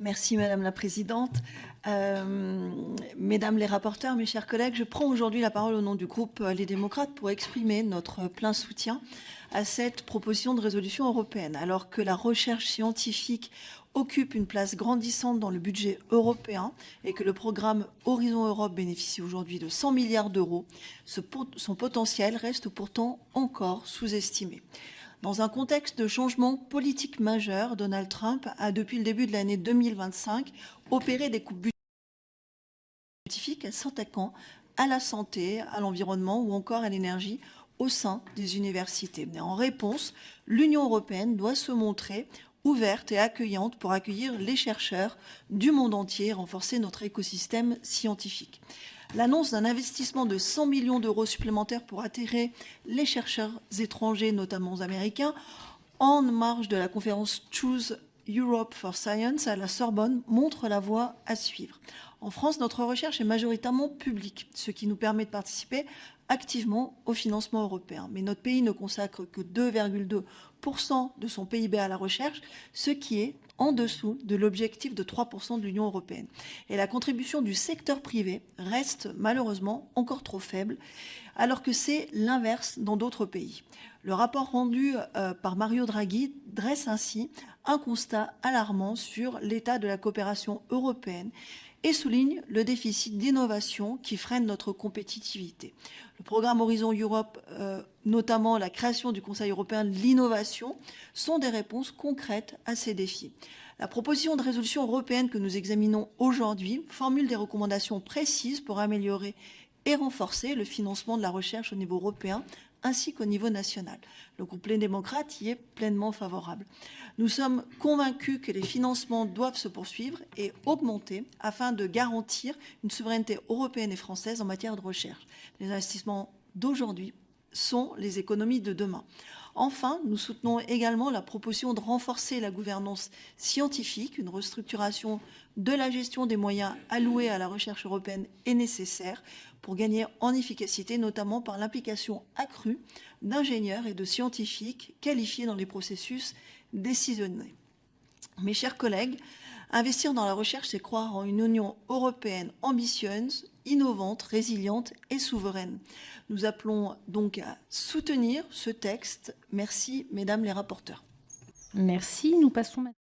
Merci Madame la Présidente. Mesdames les rapporteurs, mes chers collègues, je prends aujourd'hui la parole au nom du groupe Les Démocrates pour exprimer notre plein soutien à cette proposition de résolution européenne. Alors que la recherche scientifique occupe une place grandissante dans le budget européen et que le programme Horizon Europe bénéficie aujourd'hui de 100 milliards d'euros, son potentiel reste pourtant encore sous-estimé. Dans un contexte de changement politique majeur, Donald Trump a, depuis le début de l'année 2025, opéré des coupes budgétaires s'attaquant à la santé, à l'environnement ou encore à l'énergie au sein des universités. Mais en réponse, l'Union européenne doit se montrer ouverte et accueillante pour accueillir les chercheurs du monde entier et renforcer notre écosystème scientifique. L'annonce d'un investissement de 100 millions d'euros supplémentaires pour attirer les chercheurs étrangers, notamment américains, en marge de la conférence Choose Europe for Science à la Sorbonne, montre la voie à suivre. En France, notre recherche est majoritairement publique, ce qui nous permet de participer activement au financement européen. Mais notre pays ne consacre que 2,2% de son PIB à la recherche, ce qui est en dessous de l'objectif de 3% de l'Union européenne. Et la contribution du secteur privé reste malheureusement encore trop faible, alors que c'est l'inverse dans d'autres pays. Le rapport rendu par Mario Draghi dresse ainsi un constat alarmant sur l'état de la coopération européenne et souligne le déficit d'innovation qui freine notre compétitivité. Le programme Horizon Europe, notamment la création du Conseil européen de l'innovation, sont des réponses concrètes à ces défis. La proposition de résolution européenne que nous examinons aujourd'hui formule des recommandations précises pour améliorer et renforcer le financement de la recherche au niveau européen ainsi qu'au niveau national. Le groupe Les Démocrates y est pleinement favorable. Nous sommes convaincus que les financements doivent se poursuivre et augmenter afin de garantir une souveraineté européenne et française en matière de recherche. Les investissements d'aujourd'hui sont les économies de demain. Enfin, nous soutenons également la proposition de renforcer la gouvernance scientifique. Une restructuration de la gestion des moyens alloués à la recherche européenne est nécessaire pour gagner en efficacité, notamment par l'implication accrue d'ingénieurs et de scientifiques qualifiés dans les processus décisionnels. Mes chers collègues, investir dans la recherche, c'est croire en une Union européenne ambitieuse, innovante, résiliente et souveraine. Nous appelons donc à soutenir ce texte. Merci, mesdames les rapporteurs. Merci. Nous passons maintenant.